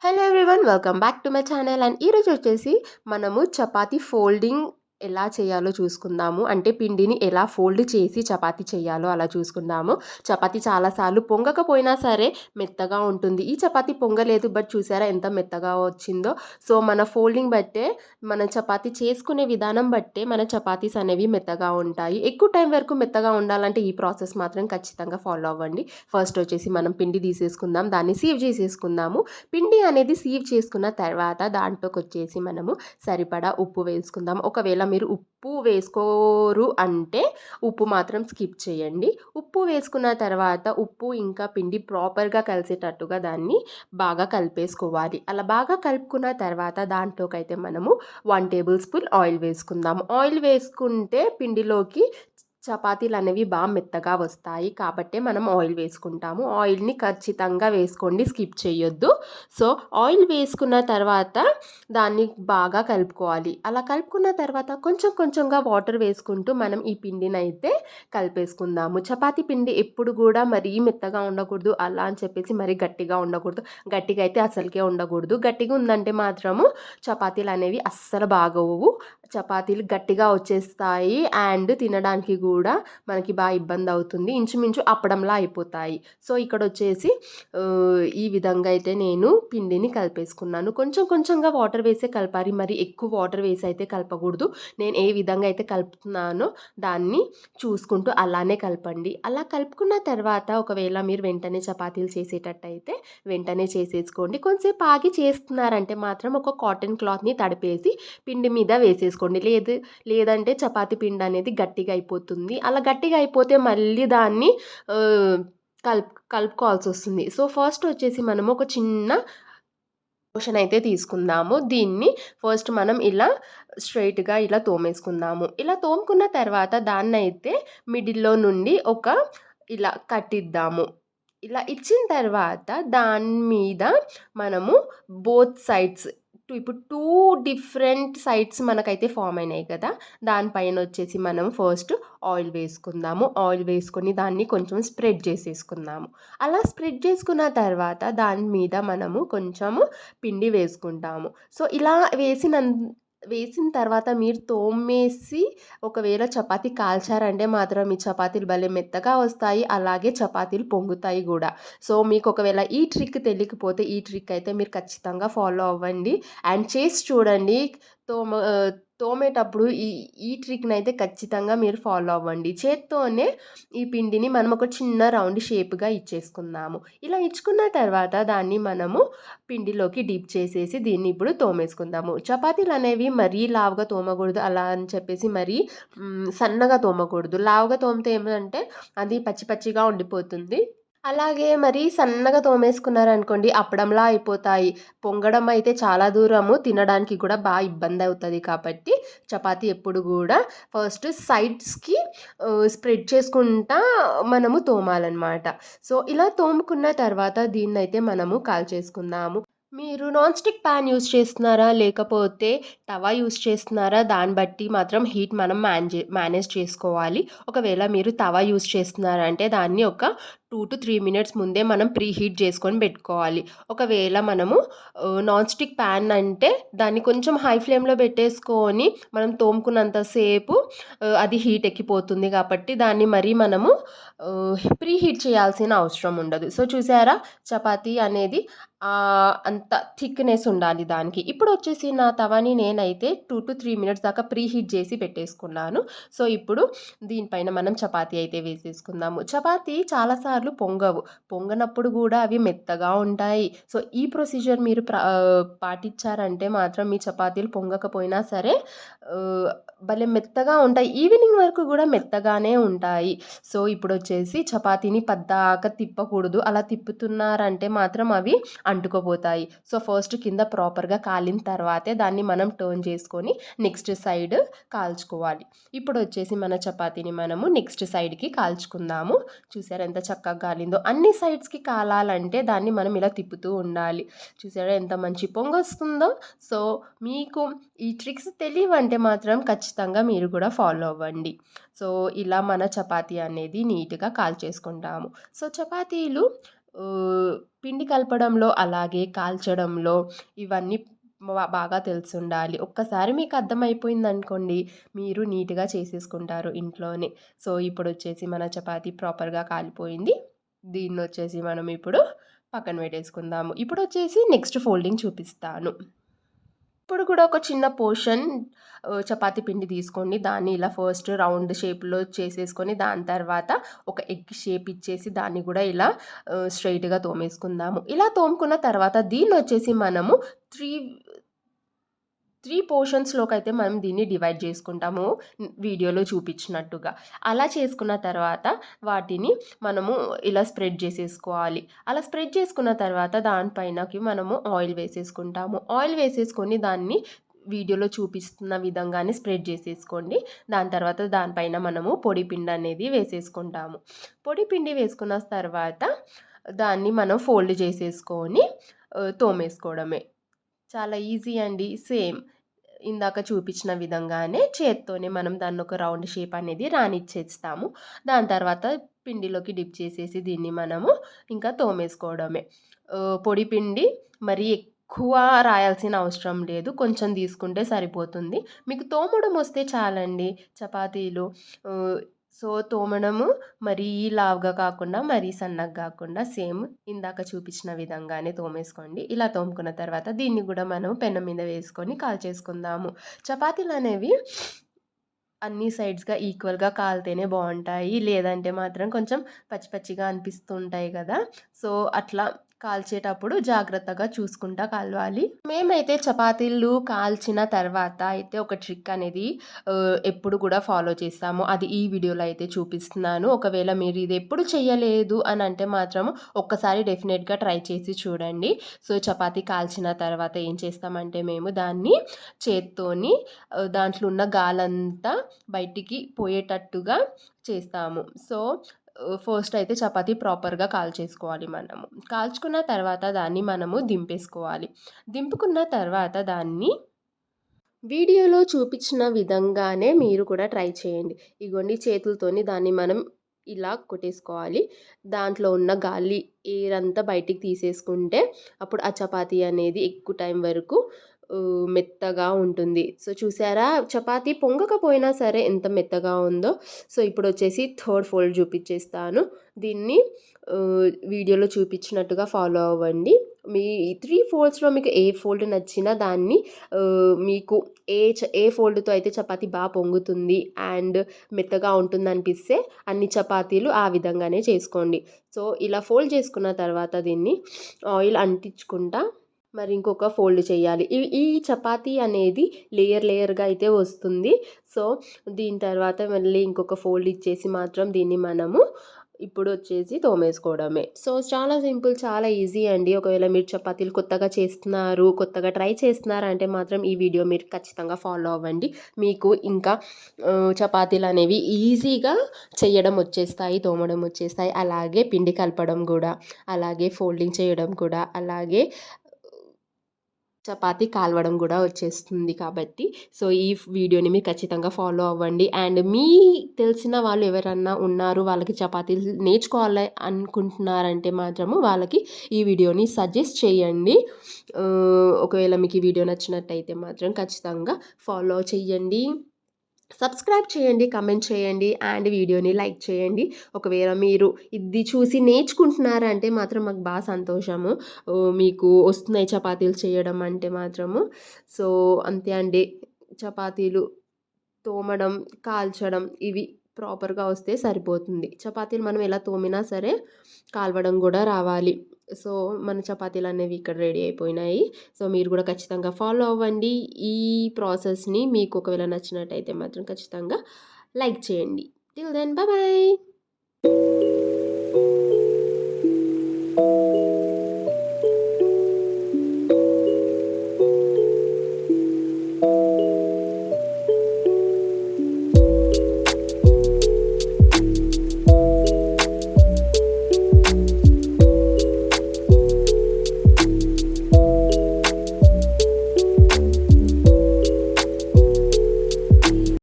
Hello everyone, welcome back to my channel. And ఈరోజు వచ్చేసి మనము చపాతీ ఫోల్డింగ్ ఎలా చేయాలో చూసుకుందాము. అంటే పిండిని ఎలా ఫోల్డ్ చేసి చపాతీ చేయాలో అలా చూసుకుందాము. చపాతీ చాలాసార్లు పొంగకపోయినా సరే మెత్తగా ఉంటుంది. ఈ చపాతీ పొంగలేదు, బట్ చూసారా ఎంత మెత్తగా వచ్చిందో. సో మన ఫోల్డింగ్ బట్టే, మన చపాతీ చేసుకునే విధానం బట్టే మన చపాతీస్ అనేవి మెత్తగా ఉంటాయి. ఎక్కువ టైం వరకు మెత్తగా ఉండాలంటే ఈ ప్రాసెస్ మాత్రం ఖచ్చితంగా ఫాలో అవ్వండి. ఫస్ట్ వచ్చేసి మనం పిండి తీసేసుకుందాం, దాన్ని సీవ్ చేసేసుకుందాము. పిండి అనేది సీవ్ చేసుకున్న తర్వాత దాంట్లోకొచ్చేసి మనము సరిపడా ఉప్పు వేసుకుందాం. ఒకవేళ మీరు ఉప్పు వేసుకోరు అంటే ఉప్పు మాత్రం స్కిప్ చేయండి. ఉప్పు వేసుకున్న తర్వాత ఉప్పు ఇంకా పిండి ప్రాపర్‌గా కలిసేటట్టుగా దాన్ని బాగా కలిపేసుకోవాలి. అలా బాగా కలుపుకున్న తర్వాత దాంట్లోకైతే మనము 1 టేబుల్ స్పూన్ ఆయిల్ వేసుకుందాం. ఆయిల్ వేసుకుంటే పిండిలోకి చపాతీలనేవి మెత్తగా వస్తాయి. కాబట్టే మనం ఆయిల్ వేసుకుంటాము. ఆయిల్‌ని ఖచ్చితంగా వేసుకోండి, స్కిప్ చేయొద్దు. సో ఆయిల్ వేసుకున్న తర్వాత దాన్ని బాగా కలుపుకోవాలి. అలా కలుపుకున్న తర్వాత కొంచెం కొంచెంగా వాటర్ వేసుకుంటూ మనం ఈ పిండినైతే కలిపేసుకుందాము. చపాతీ పిండి ఎప్పుడు గూడా మరీ మెత్తగా ఉండకూడదు, అలా అని చెప్పేసి మరీ గట్టిగా ఉండకూడదు. గట్టిగా అయితే అసలుకే ఉండకూడదు. గట్టిగా ఉందంటే మాత్రము చపాతీలనేవి అస్సలు బాగోవు. చపాతీలు గట్టిగా వచ్చేస్తాయి అండ్ తినడానికి గూడా మనకి ఇబ్బందవుతుంది. ఇంచుమించు అప్పడంలా అయిపోతాయి. సో ఇక్కడొచ్చేసి ఈ విధంగా అయితే నేను పిండిని కలిపేసుకున్నాను. కొంచెం కొంచెంగా వాటర్ వేసే కలపాలి. మరి ఎక్కువ వాటర్ వేసి అయితే కలపకూడదు. నేను ఏ విధంగా అయితే కలుపుతున్నానో దాన్ని చూసుకుంటూ అలానే కలపండి. అలా కలుపుకున్న తర్వాత ఒకవేళ మీరు వెంటనే చపాతీలు చేసేటట్టయితే వెంటనే చేసేసుకోండి. కొంతసేపు ఆగి చేస్తున్నారంటే మాత్రం ఒక కాటన్ క్లాత్‌ని తడిపేసి పిండి మీద వేసేసుకోండి. లేదంటే చపాతీ పిండి అనేది గట్టిగా అయిపోతుంది. అలా గట్టిగా అయిపోతే మళ్ళీ దాన్ని ఆహ్, కలుపుకోవాల్సొస్తుంది. సో ఫస్ట్ వచ్చేసి మనము ఒక చిన్న పోర్షన్ అయితే తీసుకుందాము. దీన్ని ఫస్ట్ మనం ఇలా స్ట్రెయిట్‌గా ఇలా తోమేసుకుందాము. ఇలా తోముకున్న తర్వాత దాన్నైతే మిడిల్‌లో నుండి ఇలా కట్టిద్దాము. ఇలా ఇచ్చిన తర్వాత దాని మీద మనము బోత్ సైడ్స్ ఇప్పుడు 2 డిఫరెంట్ సైడ్స్ మనకైతే ఫార్మ్ అయినాయి కదా! దానిపైనొచ్చేసి మనం ఫస్ట్ ఆయిల్ వేసుకుందాము. ఆయిల్ వేసుకొని దాన్ని కొంచెం స్ప్రెడ్ చేసేసుకుందాము. అలా స్ప్రెడ్ చేసుకున్న తర్వాత దాని మీద మనము కొంచెము పిండి వేసుకుంటాము. సో ఇలా వేసిన తర్వాత మీరు తోమేసి ఒకవేళ చపాతీ కాల్చారంటే మాత్రం మీ చపాతీలు భలే మెత్తగా వస్తాయి. అలాగే చపాతీలు పొంగుతాయి గూడా. సో మీకు ఒకవేళ ఈ ట్రిక్ తెలియకపోతే ఈ ట్రిక్ అయితే మీరు ఖచ్చితంగా ఫాలో అవ్వండి. అండ్ చేసి చూడండి. తోమ తోమేటప్పుడు ఈ ఈ ట్రిక్‌నైతే ఖచ్చితంగా మీరు ఫాలో అవ్వండి. చేత్తోనే ఈ పిండిని మనం ఒక చిన్న రౌండ్ షేప్‌గా ఇచ్చేసుకుందాము. ఇలా ఇచ్చుకున్న తర్వాత దాన్ని మనము పిండిలోకి డిప్ చేసేసి దీన్ని ఇప్పుడు తోమేసుకుందాము. చపాతీలనేవి మరీ లావుగా తోమకూడదు. అలా అని చెప్పేసి మరీ సన్నగా తోమకూడదు. లావుగా తోమితే ఏమంటే అది పచ్చి పచ్చిగా ఉండిపోతుంది. అలాగే మరీ సన్నగా తోమేసుకున్నారనుకోండి అప్పడంలా అయిపోతాయి. పొంగడం అయితే చాలా దూరము, తినడానికి కూడా ఇబ్బందవుతది కాబట్టి చపాతీ ఎప్పుడు గూడా ఫస్ట్ సైడ్స్‌కి స్ప్రెడ్ చేసుకుంటా మనము తోమాలనమాట. సో ఇలా తోముకున్న తర్వాత దీన్నైతే మనము కాల్చేసుకుందాము. మీరు నాన్ స్టిక్ పాన్ యూజ్ చేస్తున్నారా? లేకపోతే తవా యూజ్ చేస్తున్నారా? దాన్ని బట్టి మాత్రం హీట్ మనం మేనేజ్ చేసుకోవాలి. ఒకవేళ మీరు తవా యూజ్ చేస్తున్నారంటే దాన్ని ఒక 2-3 మినిట్స్ ముందే మనం ప్రీ హీట్ చేసుకొని పెట్టుకోవాలి. ఒకవేళ మనము నాన్ స్టిక్ పాన్ అంటే దాన్ని కొంచెం హై ఫ్లేమ్‌లో పెట్టేసుకొని మనం తోముకున్నంత సేపు అది హీట్ ఎక్కిపోతుంది కాబట్టి దాన్ని మరి మనము ప్రీ హీట్ చేయాల్సిన అవసరం ఉండదు. సో చూసారా, చపాతీ అనేది అంత థిక్‌నెస్ ఉండాలి దానికి. ఇప్పుడొచ్చేసి నా తవాని నేనైతే 2-3 మినిట్స్ దాకా ప్రీ హీట్ చేసి పెట్టేసుకున్నాను. సో ఇప్పుడు దీనిపైన మనం చపాతీ అయితే వేసేసుకుందాము. చపాతీ చాలా సార్లు పొంగవు. పొంగనప్పుడు గూడా అవి మెత్తగా ఉంటాయి. సో ఈ ప్రొసీజర్ మీరు పాటించారంటే మాత్రం మీ చపాతీలు పొంగకపోయినా సరే భలే మెత్తగా ఉంటాయి. ఈవినింగ్ వరకు గూడా మెత్తగానే ఉంటాయి. సో ఇప్పుడొచ్చేసి చపాతీని పద్దాక తిప్పకూడదు. అలా తిప్పుతున్నారంటే మాత్రం అవి అంటుకుపోతాయి. సో ఫస్ట్ కింద ప్రాపర్‌గా కాలిన తర్వాతే దాన్ని మనం టర్న్ చేసుకొని నెక్స్ట్ సైడ్ కాల్చుకోవాలి. ఇప్పుడొచ్చేసి మన చపాతీని మనము నెక్స్ట్ సైడ్‌కి కాల్చుకుందాము. చూసారా ఎంత చక్కగా కాలిందో. అన్ని సైడ్స్‌కి కాలాలంటే దాన్ని మనం ఇలా తిప్పుతూ ఉండాలి. చూసారా ఎంత మంచి పొంగొస్తుందో. సో మీకు ఈ ట్రిక్స్ తెలియవంటే మాత్రం ఖచ్చితంగా మీరు కూడా ఫాలో అవ్వండి. సో ఇలా మన చపాతీ అనేది నీట్‌గా కాల్చేసుకుంటాము. సో చపాతీలు పిండి కలపడంలో, అలాగే కాల్చడంలో ఇవన్నీ బాగా తెలిసుండాలి. ఒక్కసారి మీకు అర్థమైపోయిందనుకోండి, మీరు నీట్‌గా చేసేసుకుంటారు ఇంట్లోనే. సో, ఇప్పుడొచ్చేసి మన చపాతీ ప్రాపర్‌గా కాలిపోయింది. దీన్నొచ్చేసి మనం ఇప్పుడు పక్కన పెట్టేసుకుందాము. ఇప్పుడొచ్చేసి నెక్స్ట్ ఫోల్డింగ్ చూపిస్తాను. ఇప్పుడు కూడా ఒక చిన్న పోర్షన్ చపాతీ పిండి తీసుకోండి. దాన్ని ఇలా ఫస్ట్ రౌండ్ షేప్‌లో చేసేసుకొని, దాని తర్వాత ఒక ఎగ్ షేప్ ఇచ్చేసి దాన్ని కూడా ఇలా స్ట్రెయిట్‌గా తోమేసుకుందాము. ఇలా తోముకున్న తర్వాత దీన్నొచ్చేసి మనము 3 పోర్షన్స్‌లోకైతే మనం దీన్ని డివైడ్ చేసుకుంటాము. వీడియోలో చూపించినట్టుగా. అలా చేసుకున్న తర్వాత వాటిని మనము ఇలా స్ప్రెడ్ చేసేసుకోవాలి. అలా స్ప్రెడ్ చేసుకున్న తర్వాత దానిపైనకి మనము ఆయిల్ వేసేసుకుంటాము. ఆయిల్ వేసేసుకొని దాన్ని వీడియోలో చూపిస్తున్న విధంగానే స్ప్రెడ్ చేసేసుకోండి. దాని తర్వాత దానిపైన మనము పొడి పిండి అనేది వేసేసుకుంటాము. పొడి పిండి వేసుకున్న తర్వాత దాన్ని మనం ఫోల్డ్ చేసేసుకొని తోమేసుకోవడమే. చాలా ఈజీ అండి. సేమ్ ఇందాక చూపించిన విధంగానే చేత్తోనే మనం దాన్ని ఒక రౌండ్ షేప్ అనేది రానిచ్చేస్తాము. దాని తర్వాత పిండిలోకి డిప్ చేసేసి దీన్ని మనము ఇంకా తోమేసుకోవడమే. పొడి పిండి మరీ ఎక్కువ రాయాల్సిన అవసరం లేదు. కొంచెం తీసుకుంటే సరిపోతుంది. మీకు తోమడం వస్తే చాలండి చపాతీలు. సో, తోమడము మరీ లావుగా కాకుండా, మరీ సన్నగా కాకుండా సేమ్ ఇందాక చూపించిన విధంగానే తోమేసుకోండి. ఇలా తోముకున్న తర్వాత దీన్ని కూడా మనం పెనం మీద వేసుకొని కాల్చేసుకుందాము. చపాతీలనేవి అన్ని సైడ్స్‌గా ఈక్వల్‌గా కాలితేనే బావుంటాయి. లేదంటే మాత్రం కొంచెం పచ్చి పచ్చిగా అనిపిస్తూ ఉంటాయి కదా! సో, అట్లా కాల్చేటప్పుడు జాగ్రత్తగా చూసుకుంటా కాలవాలి. మేమైతే చపాతీలు కాల్చిన తర్వాత అయితే ఒక ట్రిక్ అనేది ఎప్పుడు కూడా ఫాలో చేస్తాము. అది ఈ వీడియోలో అయితే చూపిస్తున్నాను. ఒకవేళ మీరు ఇది ఎప్పుడు చేయలేదు అని అంటే మాత్రం ఒక్కసారి డెఫినెట్‌గా ట్రై చేసి చూడండి. సో, చపాతీ కాల్చిన తర్వాత ఏం చేస్తామంటే మేము దాన్ని చేత్తోని దాంట్లో ఉన్న గాలంతా బయటికి పోయేటట్టుగా చేస్తాము. సో, ఫస్ట్ అయితే చపాతీ ప్రాపర్‌గా కాల్చేసుకోవాలి మనము. కాల్చుకున్న తర్వాత దాన్ని మనము దింపేసుకోవాలి. దింపుకున్న తర్వాత దాన్ని వీడియోలో చూపించిన విధంగానే మీరు కూడా ట్రై చేయండి. ఇగోండి చేతులతోని దాన్ని మనం ఇలా కొట్టేసుకోవాలి. దాంట్లో ఉన్న గాలి ఎయిర్ అంతా బయటికి తీసేసుకుంటే అప్పుడు ఆ చపాతీ అనేది ఎక్కువ టైం వరకు మెత్తగా ఉంటుంది. సో, చూసారా చపాతీ పొంగకపోయినా సరే ఎంత మెత్తగా ఉందో. సో, ఇప్పుడొచ్చేసి థర్డ్ ఫోల్డ్ చూపించేస్తాను. దీన్ని వీడియోలో చూపించినట్టుగా ఫాలో అవ్వండి. మీ 3 ఫోల్డ్స్‌లో మీకు ఏ ఫోల్డ్ నచ్చినా దాన్ని మీకు ఏ ఫోల్డ్‌తో అయితే చపాతీ పొంగుతుంది అండ్ మెత్తగా ఉంటుందనిపిస్తే అన్ని చపాతీలు ఆ విధంగానే చేసుకోండి. సో, ఇలా ఫోల్డ్ చేసుకున్న తర్వాత దీన్ని ఆయిల్ అంటించుకుంటా మరి ఇంకొక ఫోల్డ్ చేయాలి. ఈ చపాతీ అనేది లేయర్‌గా అయితే వస్తుంది. సో, దీని తర్వాత మళ్ళీ ఇంకొక ఫోల్డ్ ఇచ్చేసి మాత్రం దీన్ని మనము ఇప్పుడొచ్చేసి తోమేసుకోవడమే. సో, చాలా సింపుల్, చాలా ఈజీ అండి. ఒకవేళ మీరు చపాతీలు కొత్తగా చేస్తున్నారు, కొత్తగా ట్రై చేస్తున్నారంటే మాత్రం ఈ వీడియో మీరు ఖచ్చితంగా ఫాలో అవ్వండి. మీకు ఇంకా చపాతీలనేవి ఈజీగా చేయడం వచ్చేస్తాయి, తోమడం వచ్చేస్తాయి. అలాగే పిండి కలపడం గూడా, అలాగే ఫోల్డింగ్ చేయడం కూడా, అలాగే చపాతీ కాలవడం గూడా వచ్చేస్తుంది కాబట్టి, సో, ఈ వీడియోని మీరు ఖచ్చితంగా ఫాలో అవ్వండి. అండ్ తెలిసిన వాళ్ళు ఎవరన్నా ఉన్నారు, వాళ్ళకి చపాతీలు నేర్చుకోవాలి అనుకుంటున్నారంటే మాత్రము వాళ్ళకి ఈ వీడియోని సజెస్ట్ చేయండి. ఒకవేళ మీకు ఈ వీడియో నచ్చినట్టయితే మాత్రం ఖచ్చితంగా ఫాలో చేయండి. సబ్స్క్రైబ్ చేయండి, కమెంట్ చేయండి అండ్ వీడియోని లైక్ చేయండి. ఒకవేళ మీరు ఇది చూసి నేర్చుకుంటున్నారంటే మాత్రం మాకు సంతోషము. మీకు వస్తున్నాయి చపాతీలు చేయడం అంటే మాత్రము. సో, అంతే అండి. చపాతీలు తోమడం, కాల్చడం ఇవి ప్రాపర్‌గా వస్తే సరిపోతుంది. చపాతీలు మనం ఎలా తోమినా సరే కాలవడం గూడా రావాలి. సో, మన చపాతీలనేవి ఇక్కడ రెడీ అయిపోయినాయి. సో, మీరు కూడా ఖచ్చితంగా ఫాలో అవ్వండి ఈ ప్రాసెస్‌ని. మీకు ఒకవేళ నచ్చినట్టయితే మాత్రం ఖచ్చితంగా లైక్ చేయండి. Till then bye bye.